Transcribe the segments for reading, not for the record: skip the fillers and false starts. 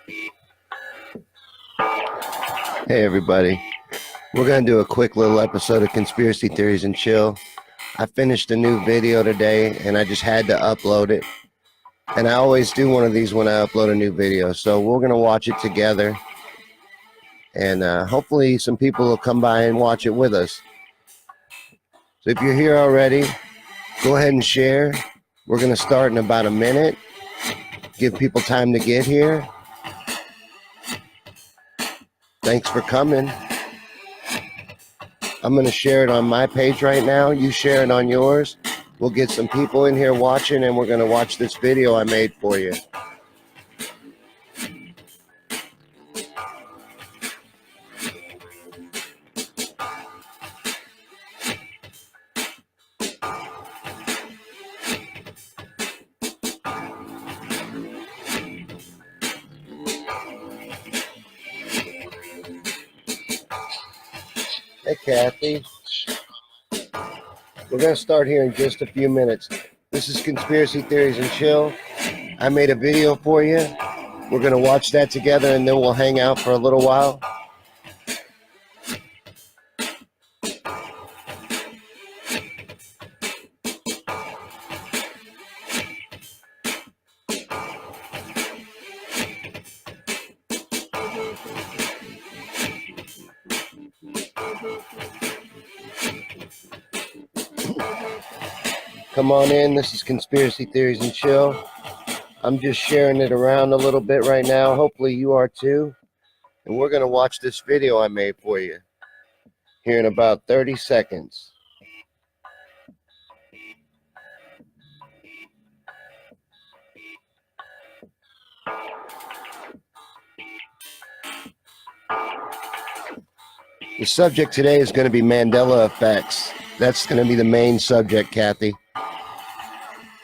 Hey everybody, we're going to do a quick little episode of Conspiracy Theories and Chill. I finished a new video today and I just had to upload it. And I always do one of these when I upload a new video. So we're going to watch it together. And hopefully some people will come by and watch it with us. So if you're here already, go ahead and share. We're going to start in about a minute. Give people time to get here. Thanks for coming. I'm going to share it on my page right now. You share it on yours. We'll get some people in here watching, and we're going to watch this video I made for you. Hey, Kathy. We're going to start here in just a few minutes. This is Conspiracy Theories and Chill. I made a video for you. We're going to watch that together, and then we'll hang out for a little while. Come on in. This is Conspiracy Theories and Chill. I'm just sharing it around a little bit right now. Hopefully you are too. And we're going to watch this video I made for you here in about 30 seconds. The subject today is going to be Mandela effects. That's going to be the main subject, Kathy.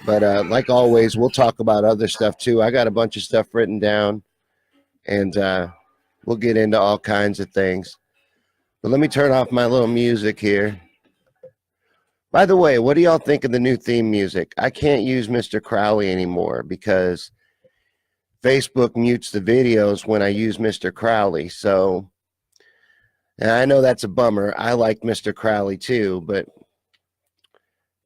But like always, we'll talk about other stuff too. I got a bunch of stuff written down, and we'll get into all kinds of things. But let me turn off my little music here. By the way, what do y'all think of the new theme music? I can't use Mr. Crowley anymore because Facebook mutes the videos when I use Mr. Crowley. So and I know that's a bummer. I like Mr. Crowley too, but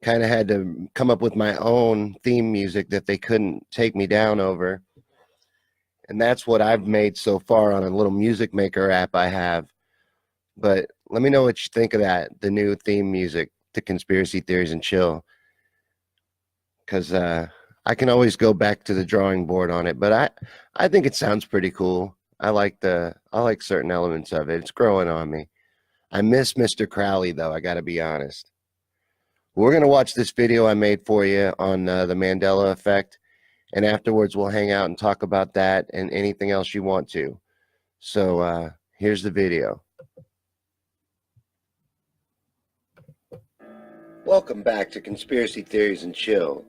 kind of had to come up with my own theme music that they couldn't take me down over. And that's what I've made so far on a little music maker app I have. But let me know what you think of that, the new theme music to Conspiracy Theories and Chill. Because I can always go back to the drawing board on it. But I think it sounds pretty cool. I like certain elements of it. It's growing on me. I miss Mr. Crowley, though, I got to be honest. We're going to watch this video I made for you on the Mandela Effect, and afterwards we'll hang out and talk about that and anything else you want to. So here's the video. Welcome back to Conspiracy Theories and Chill.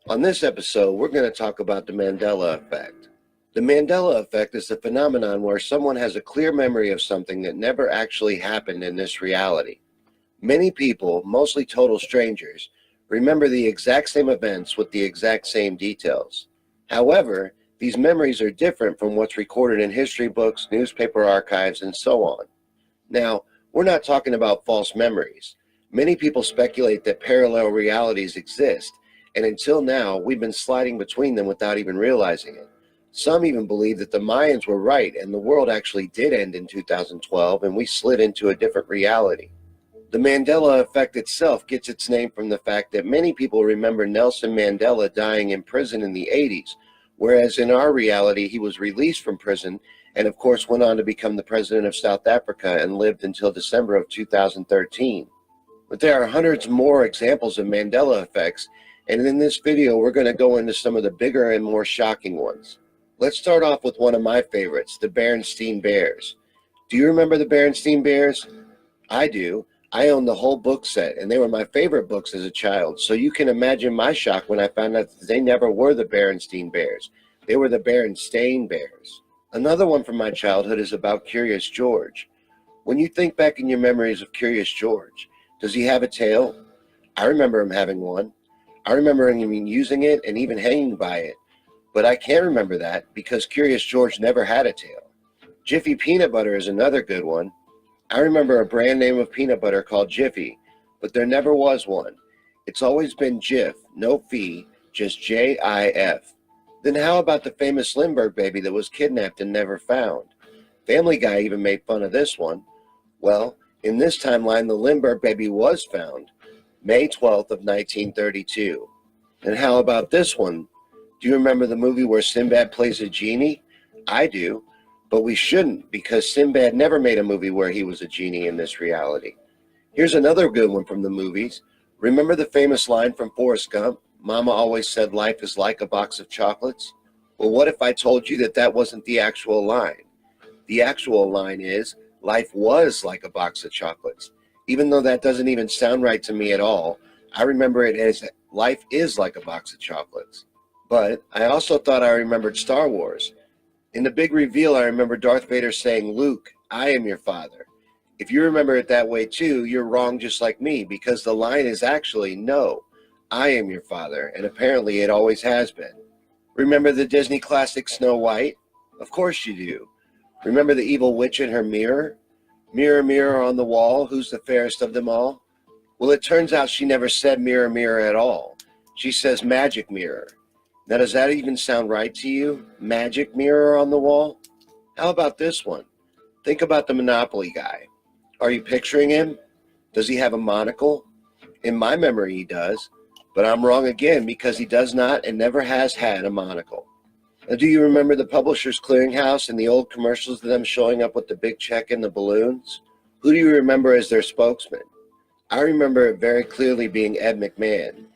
On this episode, we're going to talk about the Mandela Effect. The Mandela Effect is the phenomenon where someone has a clear memory of something that never actually happened in this reality. Many people, mostly total strangers, remember the exact same events with the exact same details. However, these memories are different from what's recorded in history books, newspaper archives, and so on. Now, we're not talking about false memories. Many people speculate that parallel realities exist, and until now, we've been sliding between them without even realizing it. Some even believe that the Mayans were right and the world actually did end in 2012 and we slid into a different reality. The Mandela Effect itself gets its name from the fact that many people remember Nelson Mandela dying in prison in the 80s, whereas in our reality he was released from prison and of course went on to become the president of South Africa and lived until December of 2013. But there are hundreds more examples of Mandela effects, and in this video we're going to go into some of the bigger and more shocking ones. Let's start off with one of my favorites, the Berenstain Bears. Do you remember the Berenstain Bears? I do. I owned the whole book set, and they were my favorite books as a child, so you can imagine my shock when I found out that they never were the Berenstain Bears. They were the Berenstain Bears. Another one from my childhood is about Curious George. When you think back in your memories of Curious George, does he have a tail? I remember him having one. I remember him using it and even hanging by it. But I can't remember that because Curious George never had a tail. Jiffy peanut butter is another good one. I remember a brand name of peanut butter called Jiffy, but there never was one. It's always been Jif, no fee, just J-I-F. Then how about the famous Lindbergh baby that was kidnapped and never found? Family Guy even made fun of this one. Well, in this timeline, the Lindbergh baby was found, May 12th of 1932. And how about this one? Do you remember the movie where Sinbad plays a genie? I do, but we shouldn't because Sinbad never made a movie where he was a genie in this reality. Here's another good one from the movies. Remember the famous line from Forrest Gump? Mama always said life is like a box of chocolates. Well, what if I told you that that wasn't the actual line? The actual line is, life was like a box of chocolates. Even though that doesn't even sound right to me at all, I remember it as life is like a box of chocolates. But I also thought I remembered Star Wars. In the big reveal, I remember Darth Vader saying, Luke, I am your father. If you remember it that way too, you're wrong just like me, because the line is actually, no, I am your father, and apparently it always has been. Remember the Disney classic Snow White? Of course you do. Remember the evil witch in her mirror? Mirror, mirror on the wall, who's the fairest of them all? Well, it turns out she never said mirror, mirror at all. She says magic mirror. Now, does that even sound right to you? Magic mirror on the wall? How about this one? Think about the Monopoly guy. Are you picturing him? Does he have a monocle? In my memory, he does. But I'm wrong again because he does not and never has had a monocle. Now, do you remember the Publishers Clearinghouse and the old commercials of them showing up with the big check and the balloons? Who do you remember as their spokesman? I remember it very clearly being Ed McMahon.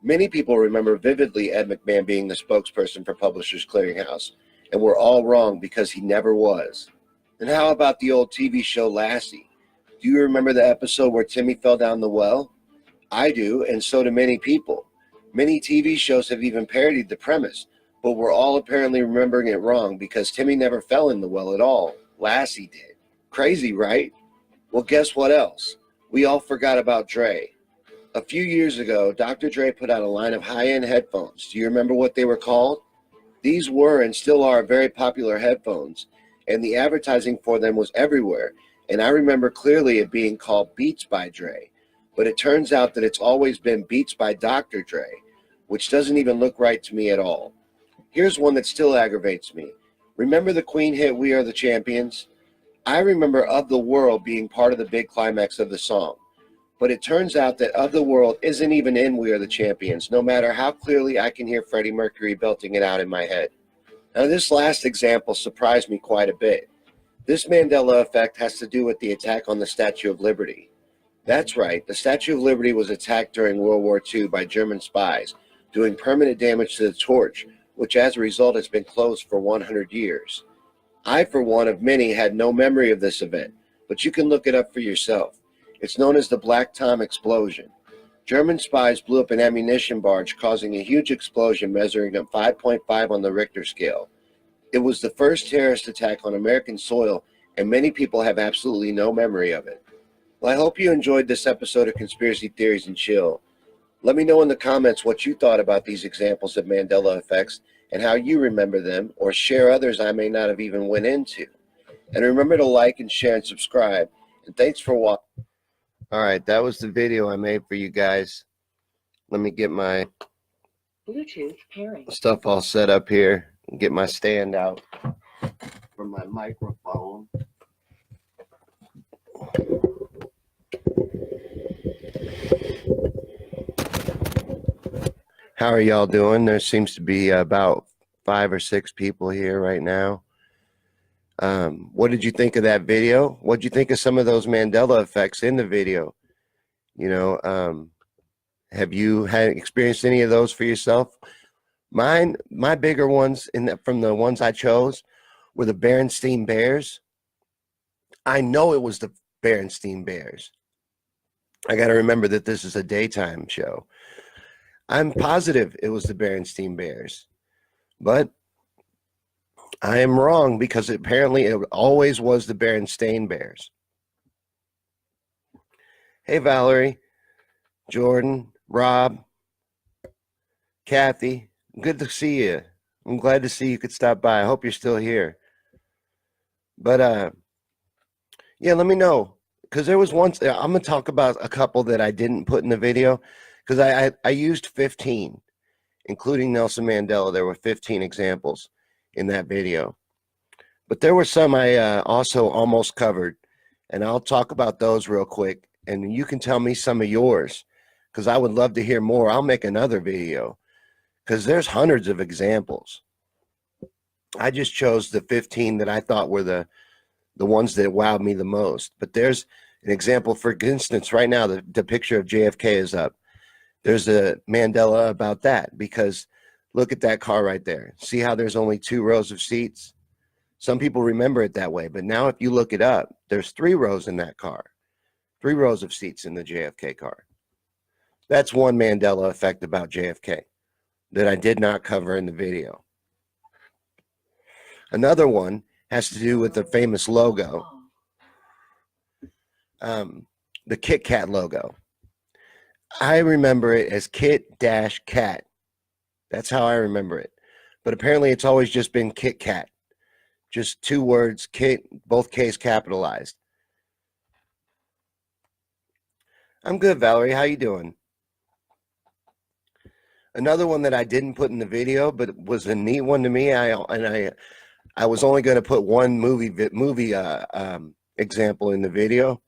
Many people remember vividly Ed McMahon being the spokesperson for Publishers Clearinghouse, and we're all wrong because he never was. And how about the old TV show Lassie? Do you remember the episode where Timmy fell down the well? I do, and so do many people. Many TV shows have even parodied the premise, but we're all apparently remembering it wrong because Timmy never fell in the well at all. Lassie did. Crazy, right? Well, guess what else? We all forgot about Dre. A few years ago, Dr. Dre put out a line of high-end headphones. Do you remember what they were called? These were and still are very popular headphones, and the advertising for them was everywhere, and I remember clearly it being called Beats by Dre. But it turns out that it's always been Beats by Dr. Dre, which doesn't even look right to me at all. Here's one that still aggravates me. Remember the Queen hit We Are the Champions? I remember Of the World being part of the big climax of the song. But it turns out that Of the World isn't even in We Are the Champions, no matter how clearly I can hear Freddie Mercury belting it out in my head. Now, this last example surprised me quite a bit. This Mandela Effect has to do with the attack on the Statue of Liberty. That's right, the Statue of Liberty was attacked during World War II by German spies, doing permanent damage to the torch, which as a result has been closed for 100 years. I, for one of many, had no memory of this event, but you can look it up for yourself. It's known as the Black Tom explosion. German spies blew up an ammunition barge, causing a huge explosion measuring up 5.5 on the Richter scale. It was the first terrorist attack on American soil, and many people have absolutely no memory of it. Well, I hope you enjoyed this episode of Conspiracy Theories and Chill. Let me know in the comments what you thought about these examples of Mandela effects and how you remember them, or share others I may not have even went into. And remember to like and share and subscribe. And thanks for watching. All right, that was the video I made for you guys. Let me get my Bluetooth pairing stuff all set up here and get my stand out for my microphone. How are y'all doing? There seems to be about 5 or 6 people here right now. What did you think of that video? What did you think of some of those Mandela effects in the video? You know, have you experienced any of those for yourself? My bigger ones from the ones I chose were the Berenstain Bears. I know it was the Berenstain Bears. I got to remember that this is a daytime show. I'm positive it was the Berenstain Bears, but I am wrong because apparently it always was the Berenstain Bears. Hey, Valerie, Jordan, Rob, Kathy, good to see you. I'm glad to see you could stop by. I hope you're still here. But yeah, let me know. Because there was once, I'm going to talk about a couple that I didn't put in the video. Because I used 15, including Nelson Mandela. There were 15 examples in that video. But there were some I also almost covered. And I'll talk about those real quick. And you can tell me some of yours. Because I would love to hear more. I'll make another video. Because there's hundreds of examples. I just chose the 15 that I thought were the ones that wowed me the most. But there's an example, for instance, right now, the picture of JFK is up. There's a Mandela about that, because look at that car right there. See how there's only 2 rows of seats? Some people remember it that way, but now if you look it up, there's 3 rows in that car, 3 rows of seats in the JFK car. That's one Mandela effect about JFK that I did not cover in the video. Another one has to do with the famous logo, the Kit Kat logo. I remember it as Kit-Kat. That's how I remember it. But apparently it's always just been Kit Kat. Just 2 words, Kit, both K's capitalized. I'm good, Valerie. How you doing? Another one that I didn't put in the video, but was a neat one to me. I was only going to put one movie example in the video,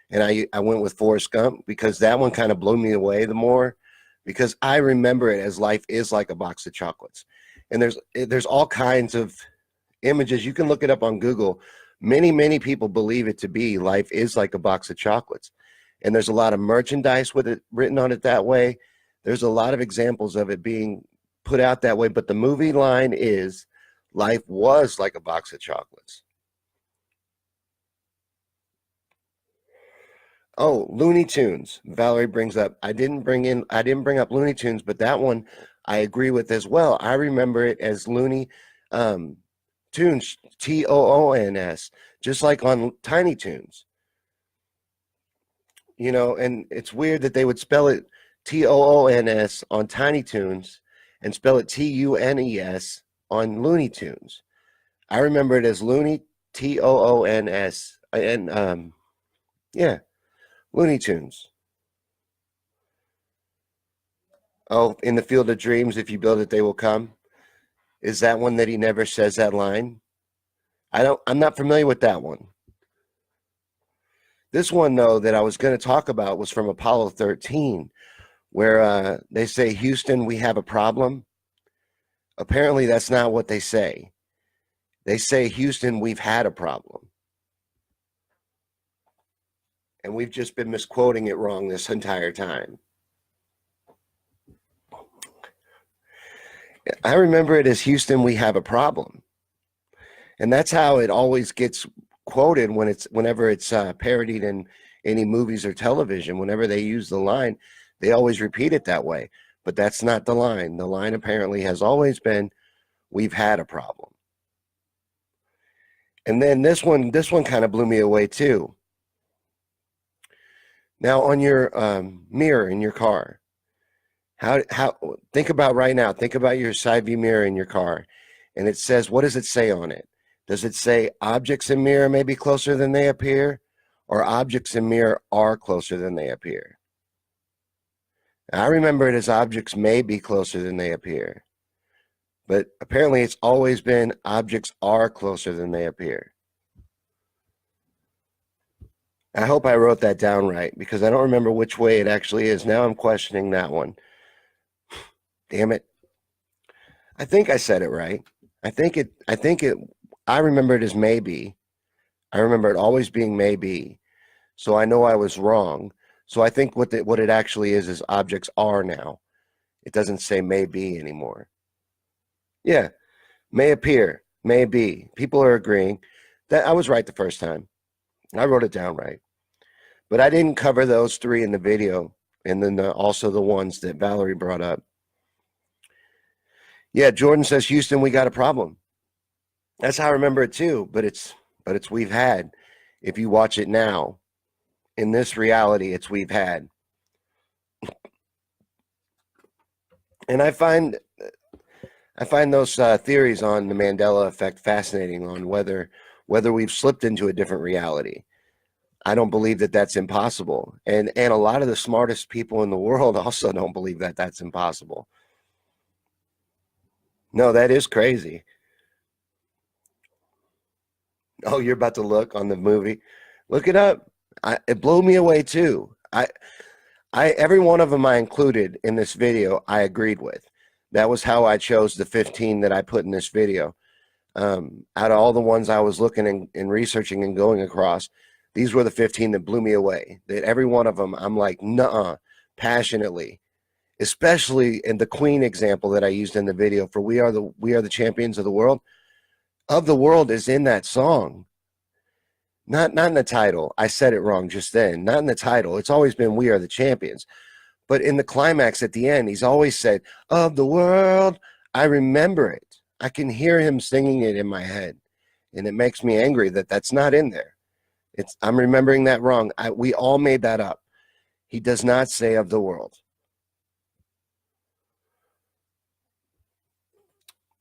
and I went with Forrest Gump because that one kind of blew me away the more, because I remember it as life is like a box of chocolates, and there's all kinds of images. You can look it up on Google. Many people believe it to be life is like a box of chocolates, and there's a lot of merchandise with it written on it that way. There's a lot of examples of it being put out that way, but the movie line is life was like a box of chocolates. Oh, Looney Tunes. Valerie brings up. I didn't bring up Looney Tunes, but that one I agree with as well. I remember it as Looney Tunes, Toons, just like on Tiny Toons. You know, and it's weird that they would spell it Toons on Tiny Toons and spell it Tunes on Looney Tunes. I remember it as Looney Toons, and yeah, Looney Tunes. Oh, in the Field of Dreams, if you build it, they will come. Is that one that he never says that line? I'm not familiar with that one. This one, though, that I was going to talk about was from Apollo 13, where they say, Houston, we have a problem. Apparently, that's not what they say. They say, Houston, we've had a problem. And we've just been misquoting it wrong this entire time. I remember it as Houston, we have a problem. And that's how it always gets quoted whenever it's parodied in any movies or television. Whenever they use the line, they always repeat it that way. But that's not the line. The line apparently has always been, we've had a problem. And then this one kind of blew me away too. Now on your mirror in your car, how think about right now, think about your side view mirror in your car, and it says, what does it say on it? Does it say objects in mirror may be closer than they appear, or objects in mirror are closer than they appear? I remember it as objects may be closer than they appear, but apparently it's always been objects are closer than they appear. I hope I wrote that down right, because I don't remember which way it actually is. Now I'm questioning that one. Damn it. I think I said it right. I remember it as maybe. I remember it always being maybe. So I know I was wrong. So I think what it actually is objects are now. It doesn't say may be anymore. Yeah, may appear, may be. People are agreeing that I was right the first time. I wrote it down right. But I didn't cover those 3 in the video, and then also the ones that Valerie brought up. Yeah, Jordan says, Houston, we got a problem. That's how I remember it too, but it's we've had. If you watch it now, in this reality, it's we've had. And I find I find those theories on the Mandela effect fascinating, on whether we've slipped into a different reality. I don't believe that that's impossible, and a lot of the smartest people in the world also don't believe that that's impossible. No, that is crazy. Oh, you're about to look on the movie. Look it up. It blew me away too. Every one of them I included in this video, I agreed with. That was how I chose the 15 that I put in this video. Out of all the ones I was looking and researching and going across, these were the 15 that blew me away. That every one of them, I'm like, nuh-uh, passionately. Especially in the Queen example that I used in the video for "We Are the Champions of the World." Of the world is in that song. Not in the title. I said it wrong just then. Not in the title. It's always been "We Are the Champions." But in the climax at the end, he's always said, "Of the world." I remember it. I can hear him singing it in my head. And it makes me angry that that's not in there. I'm remembering that wrong. We all made that up. He does not say "of the world."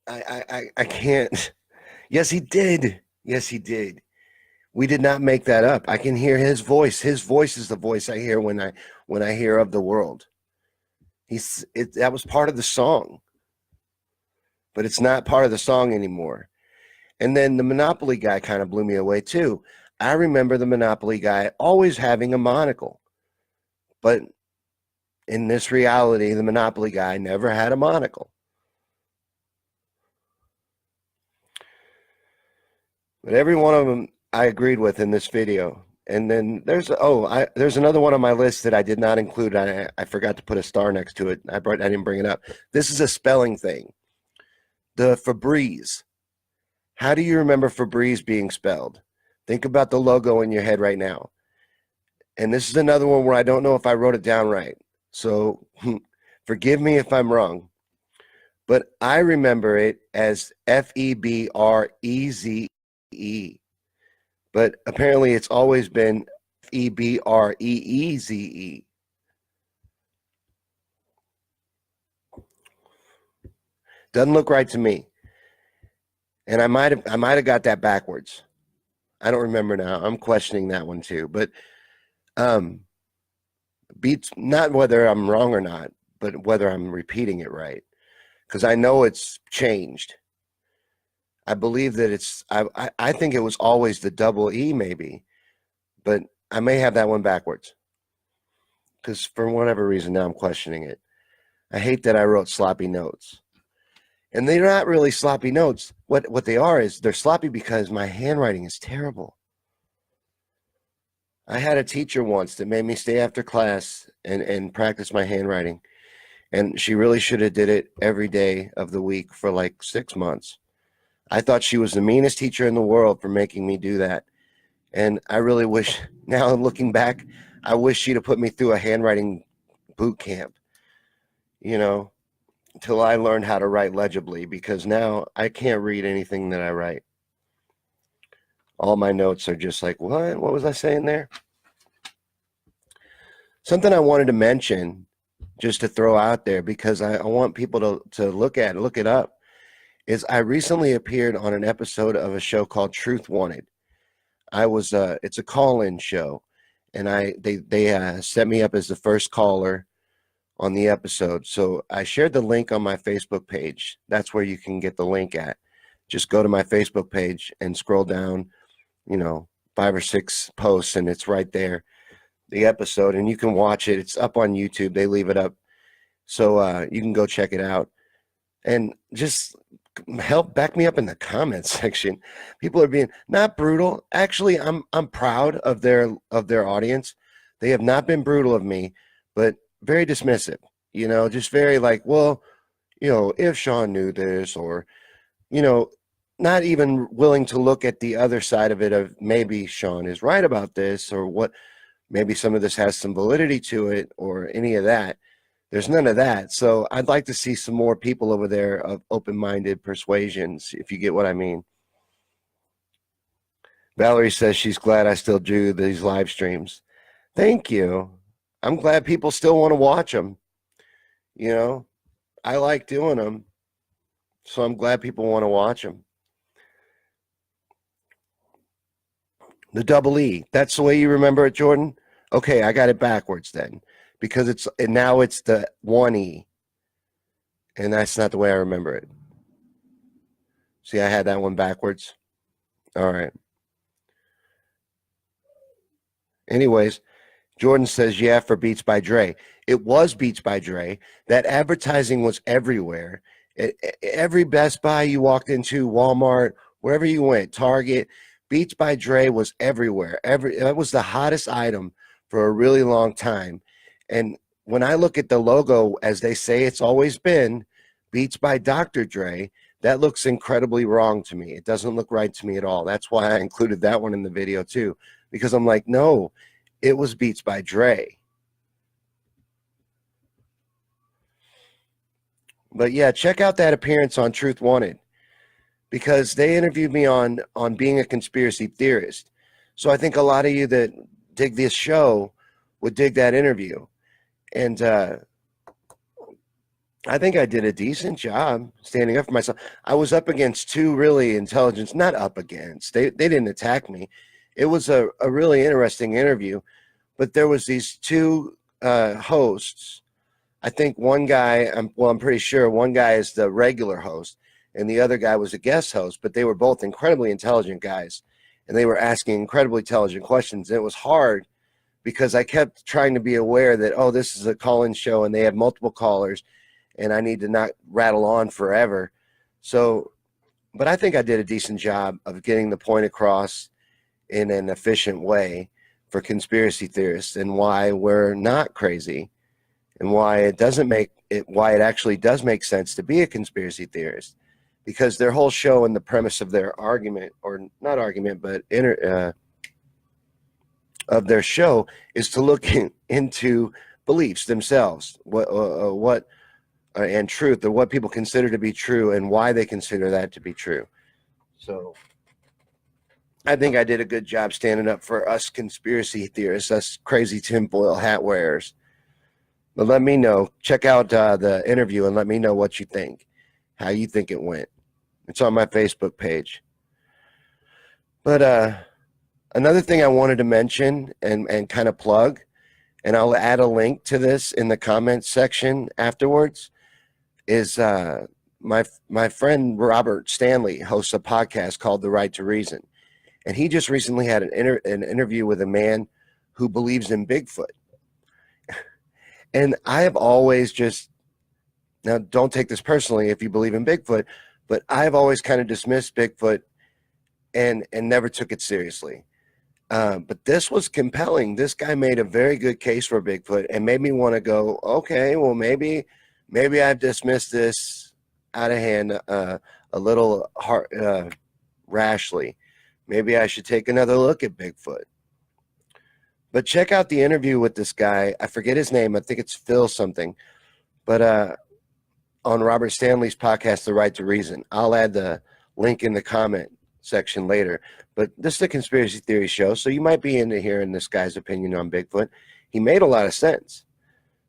I can't. Yes, he did. Yes, he did. We did not make that up. I can hear his voice. His voice is the voice I hear when I hear "of the world." That was part of the song, but it's not part of the song anymore. And then the Monopoly guy kind of blew me away too. I remember the Monopoly guy always having a monocle, but in this reality, the Monopoly guy never had a monocle. But every one of them I agreed with in this video. And then there's another one on my list that I did not include. I forgot to put a star next to it. I didn't bring it up. This is a spelling thing. The Febreze. How do you remember Febreze being spelled? Think about the logo in your head right now. And this is another one where I don't know if I wrote it down right. So forgive me if I'm wrong. But I remember it as Febreze. But apparently it's always been Ebreeze. Doesn't look right to me. And I might have got that backwards. I don't remember now. I'm questioning that one too. But beats not whether I'm wrong or not, but whether I'm repeating it right. Because I know it's changed. I believe that I think it was always the double E maybe, but I may have that one backwards. Because for whatever reason now I'm questioning it. I hate that I wrote sloppy notes. And they're not really sloppy notes. What they are is they're sloppy because my handwriting is terrible. I had a teacher once that made me stay after class and practice my handwriting. And she really should have did it every day of the week for like 6 months. I thought she was the meanest teacher in the world for making me do that. And I really wish, now looking back, I wish she'd have put me through a handwriting boot camp, until I learned how to write legibly, because now I can't read anything that I write. All my notes are just like, what? What was I saying there? Something I wanted to mention, just to throw out there, because I want people to look it up, is I recently appeared on an episode of a show called Truth Wanted. It's a call-in show, and they set me up as the first caller on the episode. So I shared the link on my Facebook page. That's where you can get the link at. Just go to my Facebook page and scroll down, 5 or 6 posts, and it's right there, the episode, and you can watch it. It's up on YouTube. They leave it up. So you can go check it out. And just help back me up in the comments section. People are being not brutal. Actually, I'm proud of their audience. They have not been brutal of me, but very dismissive, just very like, well, if Sean knew this, or, not even willing to look at the other side of it, of maybe Sean is right about this, or what, maybe some of this has some validity to it, or any of that. There's none of that. So I'd like to see some more people over there of open-minded persuasions, if you get what I mean. Valerie says she's glad I still do these live streams. Thank you. I'm glad people still want to watch them. I like doing them. So I'm glad people want to watch them. The double E. That's the way you remember it, Jordan? Okay, I got it backwards then. Because now it's the 1E. And that's not the way I remember it. See, I had that one backwards. All right. Anyways, Jordan says, yeah, for Beats by Dre. It was Beats by Dre. That advertising was everywhere. Every Best Buy you walked into, Walmart, wherever you went, Target, Beats by Dre was everywhere. That was the hottest item for a really long time. And when I look at the logo, as they say it's always been, Beats by Dr. Dre, that looks incredibly wrong to me. It doesn't look right to me at all. That's why I included that one in the video too, because I'm like, no, it was Beats by Dre. But yeah, check out that appearance on Truth Wanted, because they interviewed me on being a conspiracy theorist. So I think a lot of you that dig this show would dig that interview. And I think I did a decent job standing up for myself. I was up against two really intelligent, not up against, they didn't attack me. It was a really interesting interview, but there was these two hosts. I think one guy, I'm pretty sure one guy is the regular host and the other guy was a guest host, but they were both incredibly intelligent guys and they were asking incredibly intelligent questions. And it was hard because I kept trying to be aware that, oh, this is a call-in show and they have multiple callers and I need to not rattle on forever. So, but I think I did a decent job of getting the point across in an efficient way for conspiracy theorists and why we're not crazy and why it actually does make sense to be a conspiracy theorist, because their whole show and the premise of their argument, or not argument, but of their show is to look into beliefs themselves, what and truth, or what people consider to be true and why they consider that to be true. So I think I did a good job standing up for us conspiracy theorists, us crazy tinfoil hat wearers. But let me know. Check out the interview and let me know what you think, how you think it went. It's on my Facebook page. But another thing I wanted to mention and kind of plug, and I'll add a link to this in the comments section afterwards, is my friend Robert Stanley hosts a podcast called The Right to Reason. And he just recently had an interview with a man who believes in Bigfoot. And I have always now don't take this personally if you believe in Bigfoot, but I've always kind of dismissed Bigfoot and never took it seriously. But this was compelling. This guy made a very good case for Bigfoot and made me want to go, okay, well, maybe I've dismissed this out of hand a little rashly. Maybe I should take another look at Bigfoot. But check out the interview with this guy. I forget his name. I think it's Phil something. But on Robert Stanley's podcast, The Right to Reason. I'll add the link in the comment section later. But this is a conspiracy theory show, so you might be into hearing this guy's opinion on Bigfoot. He made a lot of sense.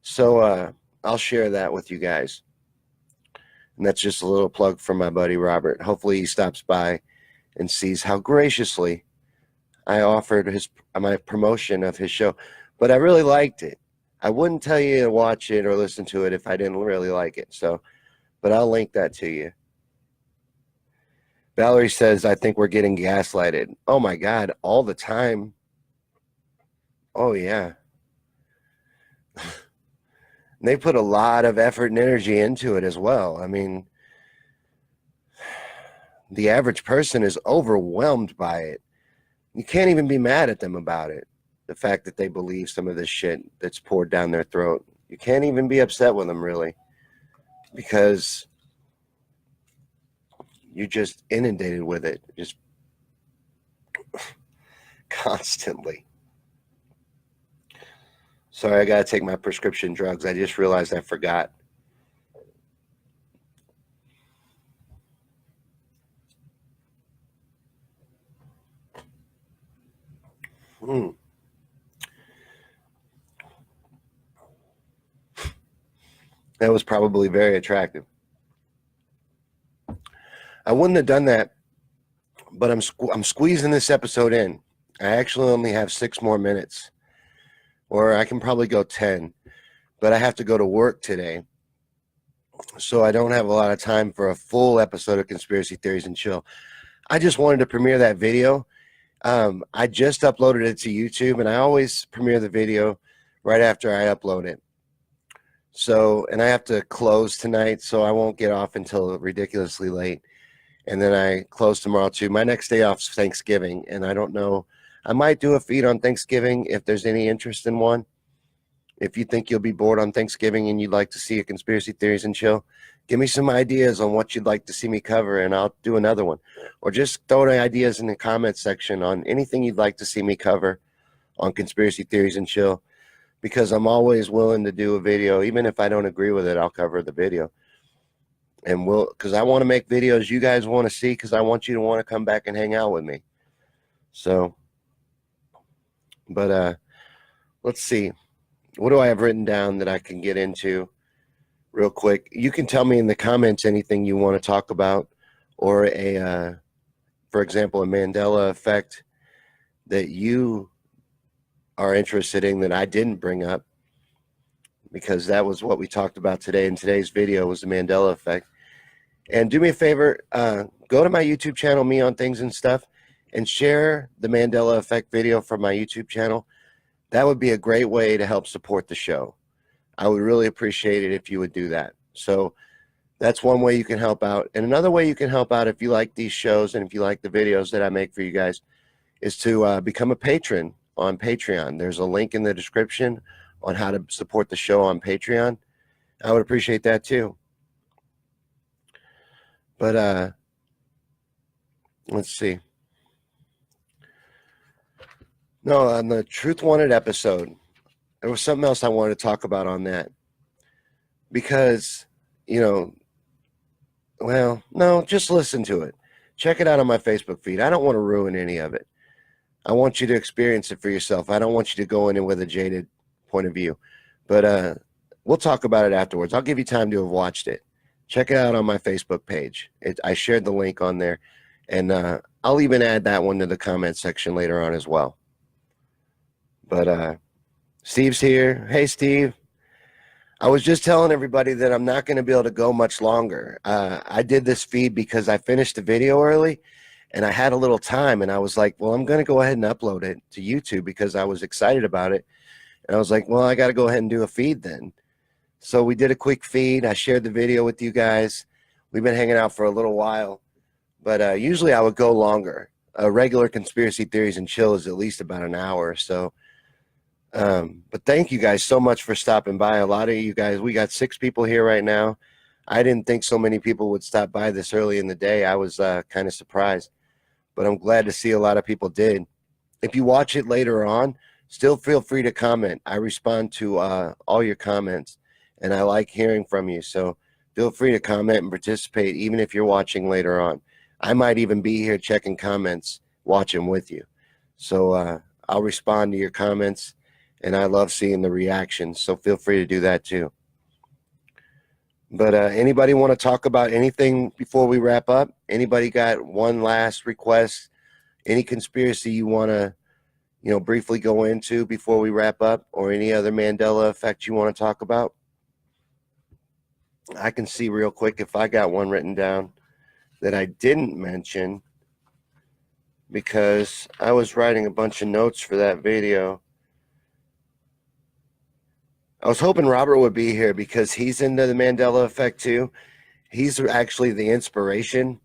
So I'll share that with you guys. And that's just a little plug from my buddy Robert. Hopefully he stops by and sees how graciously I offered my promotion of his show, but I really liked it. I wouldn't tell you to watch it or listen to it if I didn't really like it. So, but I'll link that to you. Valerie says, I think we're getting gaslighted. Oh my God, all the time. Oh yeah. They put a lot of effort and energy into it as well. I mean, the average person is overwhelmed by it. You can't even be mad at them about it. The fact that they believe some of this shit that's poured down their throat. You can't even be upset with them, really, because you're just inundated with it, just constantly. Sorry, I got to take my prescription drugs. I just realized I forgot. That was probably very attractive. I wouldn't have done that, but I'm squeezing this episode in. I actually only have 6 more minutes, or I can probably go 10, but I have to go to work today, so I don't have a lot of time for a full episode of Conspiracy Theories and Chill. I just wanted to premiere that video. I just uploaded it to YouTube, and I always premiere the video right after I upload it. So, and I have to close tonight, so I won't get off until ridiculously late. And then I close tomorrow too. My next day off is Thanksgiving, and I don't know. I might do a feed on Thanksgiving if there's any interest in one. If you think you'll be bored on Thanksgiving and you'd like to see a Conspiracy Theories and Chill, give me some ideas on what you'd like to see me cover, and I'll do another one. Or just throw the ideas in the comments section on anything you'd like to see me cover on Conspiracy Theories and Chill, because I'm always willing to do a video. Even if I don't agree with it, I'll cover the video. And because I want to make videos you guys want to see, because I want you to want to come back and hang out with me. So, but let's see. What do I have written down that I can get into real quick? You can tell me in the comments anything you want to talk about, or for example, a Mandela effect that you are interested in that I didn't bring up, because that was what we talked about today in today's video, was the Mandela effect. And do me a favor, go to my YouTube channel, Me on Things and Stuff, and share the Mandela effect video from my YouTube channel. That would be a great way to help support the show. I would really appreciate it if you would do that. So that's one way you can help out. And another way you can help out, if you like these shows and if you like the videos that I make for you guys, is to become a patron on Patreon. There's a link in the description on how to support the show on Patreon. I would appreciate that too. But let's see. No, on the Truth Wanted episode, there was something else I wanted to talk about on that. Because, well, no, just listen to it. Check it out on my Facebook feed. I don't want to ruin any of it. I want you to experience it for yourself. I don't want you to go in with a jaded point of view. But we'll talk about it afterwards. I'll give you time to have watched it. Check it out on my Facebook page. I shared the link on there. And I'll even add that one to the comment section later on as well. But Steve's here. Hey, Steve. I was just telling everybody that I'm not going to be able to go much longer. I did this feed because I finished the video early, and I had a little time, and I was like, well, I'm going to go ahead and upload it to YouTube because I was excited about it. And I was like, well, I got to go ahead and do a feed then. So we did a quick feed. I shared the video with you guys. We've been hanging out for a little while, but usually I would go longer. A regular Conspiracy Theories and Chill is at least about an hour or so. But thank you guys so much for stopping by. A lot of you guys, we got 6 people here right now. I didn't think so many people would stop by this early in the day. I was kind of surprised, but I'm glad to see a lot of people did. If you watch it later on, still feel free to comment. I respond to all your comments, and I like hearing from you. So feel free to comment and participate, even if you're watching later on. I might even be here checking comments, watching with you. So I'll respond to your comments. And I love seeing the reactions, so feel free to do that too. But anybody want to talk about anything before we wrap up? Anybody got one last request? Any conspiracy you want to, briefly go into before we wrap up, or any other Mandela effect you want to talk about? I can see real quick if I got one written down that I didn't mention, because I was writing a bunch of notes for that video. I was hoping Robert would be here because he's into the Mandela effect too. He's actually the inspiration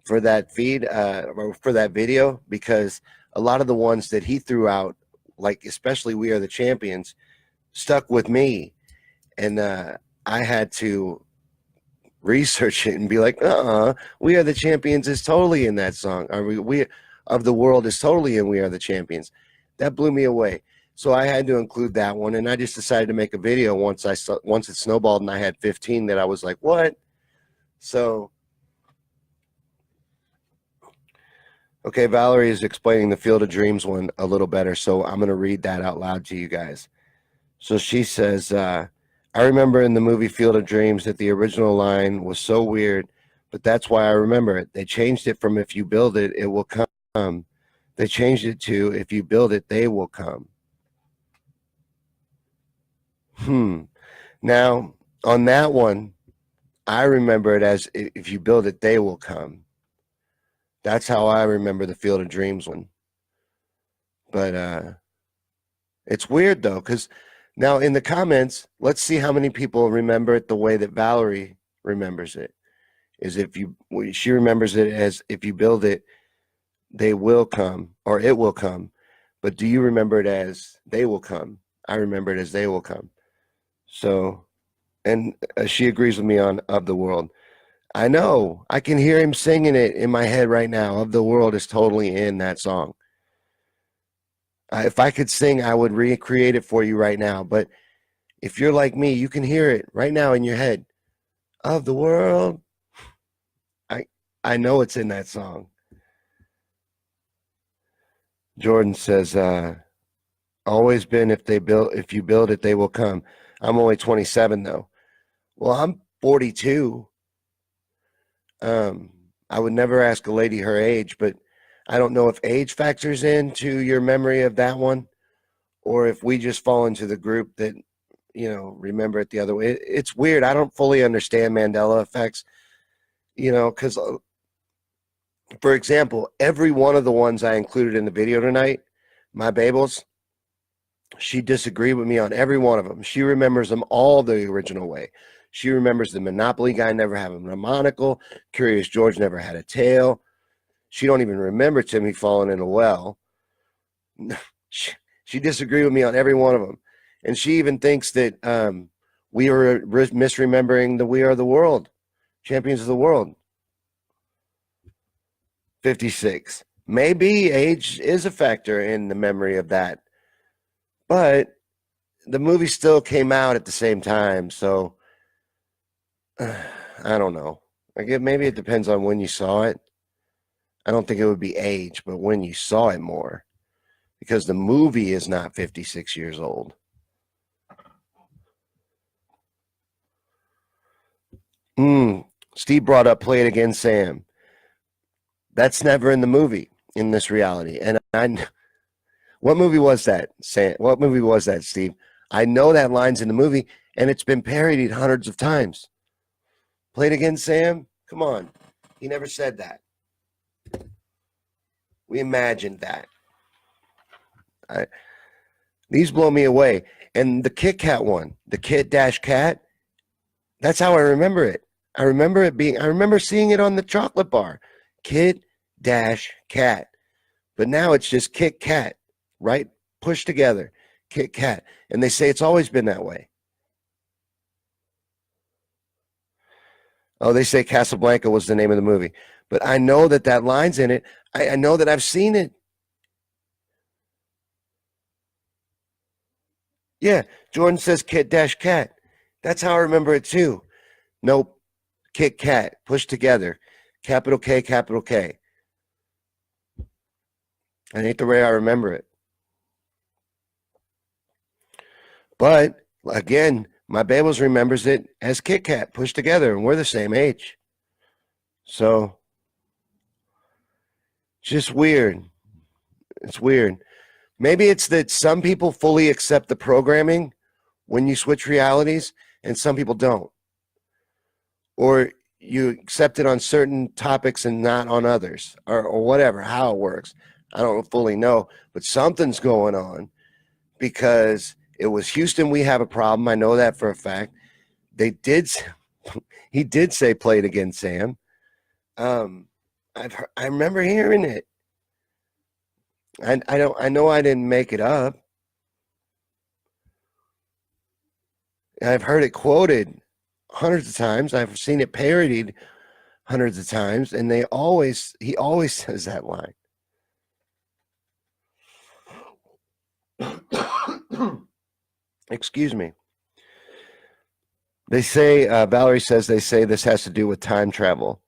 for that feed, or for that video, because a lot of the ones that he threw out, like especially We Are the Champions, stuck with me. And I had to research it and be like, We Are the Champions is totally in that song. We of the World is totally in We Are the Champions. That blew me away. So I had to include that one, and I just decided to make a video once it snowballed and I had 15 that I was like, what? So, okay, Valerie is explaining the Field of Dreams one a little better, so I'm going to read that out loud to you guys. So she says, I remember in the movie Field of Dreams that the original line was so weird, but that's why I remember it. They changed it from if you build it, it will come. They changed it to if you build it, they will come. Now, on that one, I remember it as if you build it, they will come. That's how I remember the Field of Dreams one. But it's weird though, because now in the comments, let's see how many people remember it the way that Valerie remembers it. Is if you, she remembers it as if you build it, they will come, or it will come. But do you remember it as they will come? I remember it as they will come. So, and she agrees with me on Of the World. I know. I can hear him singing it in my head right now. Of the World is totally in that song. If I could sing, I would recreate it for you right now. But if you're like me, you can hear it right now in your head. Of the World. I know it's in that song. Jordan says, always been if you build it, they will come. I'm only 27 though. Well, I'm 42. I would never ask a lady her age, but I don't know if age factors into your memory of that one, or if we just fall into the group that, remember it the other way. It's weird. I don't fully understand Mandela effects, because, for example, every one of the ones I included in the video tonight, my Babels, she disagreed with me on every one of them. She remembers them all the original way. She remembers the Monopoly guy never having a monocle. Curious George never had a tail. She don't even remember Timmy falling in a well. She disagreed with me on every one of them. And she even thinks that we are misremembering the We Are the World, champions of the world. 56. Maybe age is a factor in the memory of that. But the movie still came out at the same time, so I don't know. Maybe it depends on when you saw it. I don't think it would be age, but when you saw it more. Because the movie is not 56 years old. Steve brought up Play It Again, Sam. That's never in the movie, in this reality. And what movie was that, Sam? What movie was that, Steve? I know that line's in the movie, and it's been parodied hundreds of times. Play It Again, Sam? Come on. He never said that. We imagined that. These blow me away. And the Kit Kat one, the Kit-Kat, that's how I remember it. I remember seeing it on the chocolate bar. Kit-Kat. But now it's just Kit Kat, right? Pushed together. Kit Kat. And they say it's always been that way. Oh, they say Casablanca was the name of the movie. But I know that line's in it. I know that I've seen it. Yeah, Jordan says Kit-Kat. That's how I remember it too. Nope. Kit Kat. Pushed together. Capital K, capital K. That ain't the way I remember it. But, again, my Babels remembers it as Kit Kat, pushed together, and we're the same age. So, just weird. It's weird. Maybe it's that some people fully accept the programming when you switch realities, and some people don't. Or you accept it on certain topics and not on others, or whatever, how it works. I don't fully know, but something's going on, because it was Houston, we have a problem. I know that for a fact. He did say Play It Again, Sam. I remember hearing it. I know I didn't make it up. I've heard it quoted hundreds of times. I've seen it parodied hundreds of times, and he always says that line. Excuse me. They say, Valerie says, they say this has to do with time travel.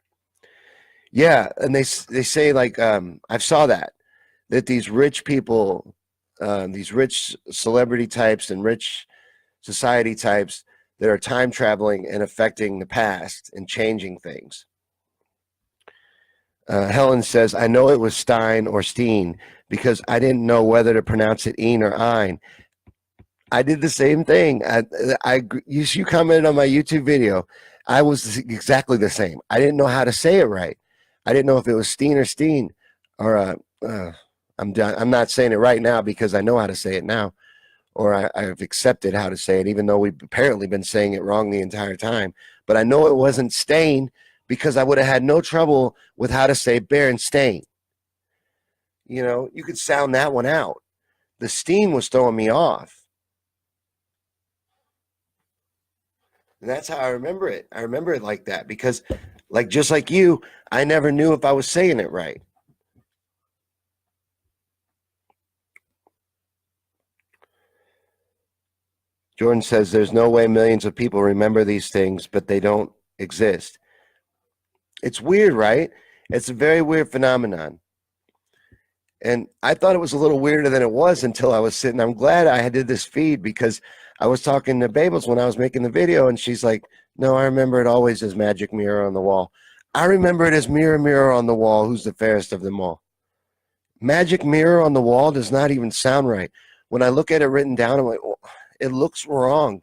Yeah, and they say, like, I saw that these rich people, these rich celebrity types and rich society types that are time traveling and affecting the past and changing things. Helen says, I know it was Stein or Steen because I didn't know whether to pronounce it Een or Ein. I did the same thing. You commented on my YouTube video. I was exactly the same. I didn't know how to say it right. I didn't know if it was Steen or Steen, or I'm done. I'm not saying it right now because I know how to say it now, or I've accepted how to say it, even though we've apparently been saying it wrong the entire time. But I know it wasn't Stain because I would have had no trouble with how to say Berenstain. You know, you could sound that one out. The Steen was throwing me off. And that's how I remember it. I remember it like that because, like, just like you, I never knew if I was saying it right. Jordan says there's no way millions of people remember these things, but they don't exist. It's weird, right? It's a very weird phenomenon. And I thought it was a little weirder than it was until I was sitting. I'm glad I did this feed because I was talking to Babels when I was making the video, and she's like, no, I remember it always as magic mirror on the wall. I remember it as mirror, mirror on the wall. Who's the fairest of them all? Magic mirror on the wall does not even sound right. When I look at it written down, I'm like, oh, it looks wrong.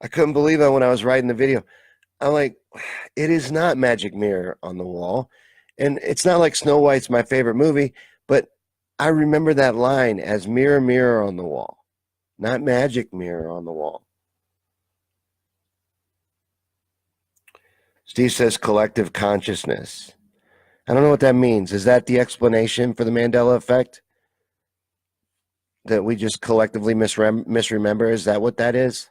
I couldn't believe it when I was writing the video. I'm like, it is not magic mirror on the wall. And it's not like Snow White's my favorite movie, but I remember that line as mirror, mirror on the wall, not magic mirror on the wall. Steve says collective consciousness. I don't know what that means. Is that the explanation for the Mandela effect? That we just collectively misremember? Is that what that is?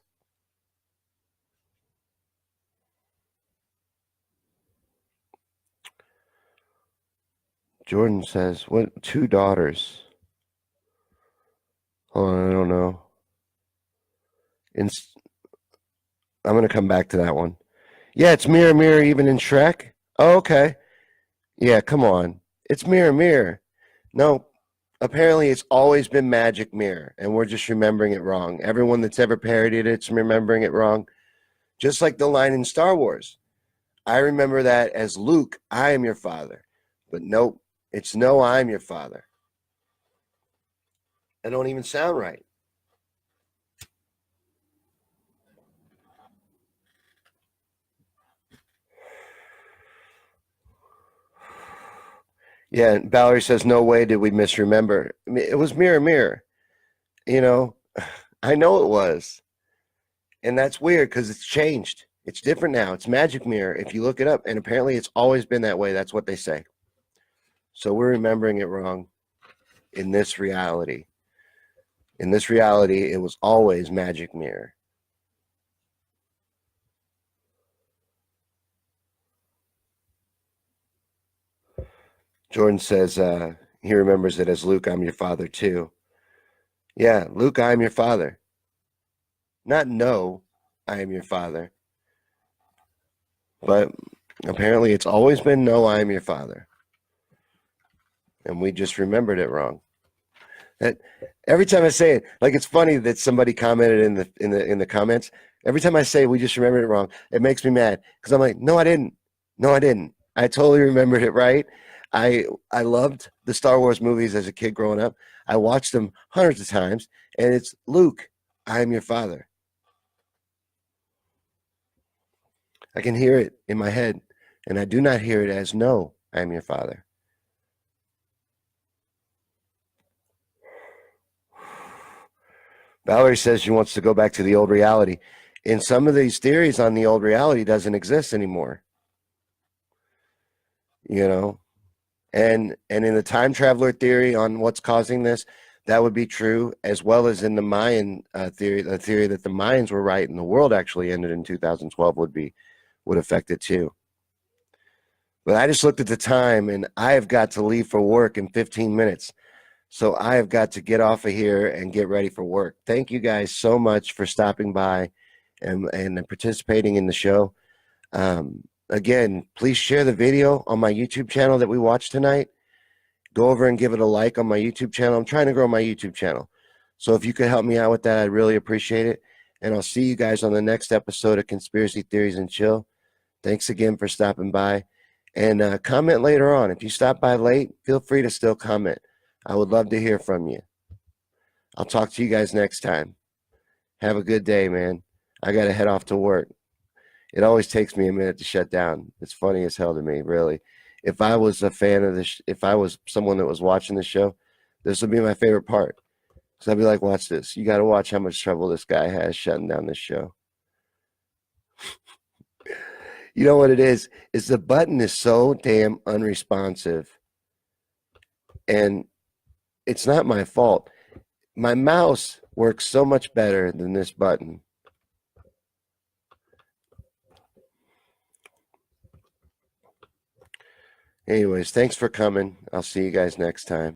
Jordan says, what? 2 daughters. Hold on, I don't know. I'm going to come back to that one. Yeah, it's mirror, mirror even in Shrek. Oh, okay. Yeah, come on. It's mirror, mirror. No, apparently it's always been magic mirror, and we're just remembering it wrong. Everyone that's ever parodied it's remembering it wrong. Just like the line in Star Wars. I remember that as Luke, I am your father. But nope, it's no, I'm your father. I don't even sound right. Yeah, and Valerie says, no way did we misremember. I mean, it was mirror, mirror. You know, I know it was. And that's weird because it's changed. It's different now. It's magic mirror if you look it up. And apparently it's always been that way. That's what they say. So we're remembering it wrong in this reality. In this reality, it was always magic mirror. Jordan says he remembers it as Luke, I'm your father too. Yeah, Luke, I am your father. Not no, I am your father. But apparently it's always been no, I am your father. And we just remembered it wrong. That every time I say it, like it's funny that somebody commented in the comments. Every time I say we just remembered it wrong, it makes me mad because I'm like, no, I didn't. No, I didn't. I totally remembered it right. I loved the Star Wars movies as a kid growing up. I watched them hundreds of times, and it's Luke, I am your father. I can hear it in my head, and I do not hear it as no, I am your father. Valerie says she wants to go back to the old reality. And some of these theories on the old reality doesn't exist anymore. You know? And in the time traveler theory on what's causing this, that would be true, as well as in the Mayan theory, the theory that the Mayans were right and the world actually ended in 2012 would affect it too. But I just looked at the time, and I have got to leave for work in 15 minutes. So I have got to get off of here and get ready for work. Thank you guys so much for stopping by and participating in the show. Again, please share the video on my YouTube channel that we watched tonight. Go over and give it a like on my YouTube channel. I'm trying to grow my YouTube channel. So if you could help me out with that, I'd really appreciate it. And I'll see you guys on the next episode of Conspiracy Theories and Chill. Thanks again for stopping by. And comment later on. If you stop by late, feel free to still comment. I would love to hear from you. I'll talk to you guys next time. Have a good day, man. I got to head off to work. It always takes me a minute to shut down. It's funny as hell to me, really. If I was a fan of this, if I was someone that was watching the show, this would be my favorite part. Because I'd be like, watch this. You got to watch how much trouble this guy has shutting down this show. You know what it is the button is so damn unresponsive. And it's not my fault. My mouse works so much better than this button. Anyways, thanks for coming. I'll see you guys next time.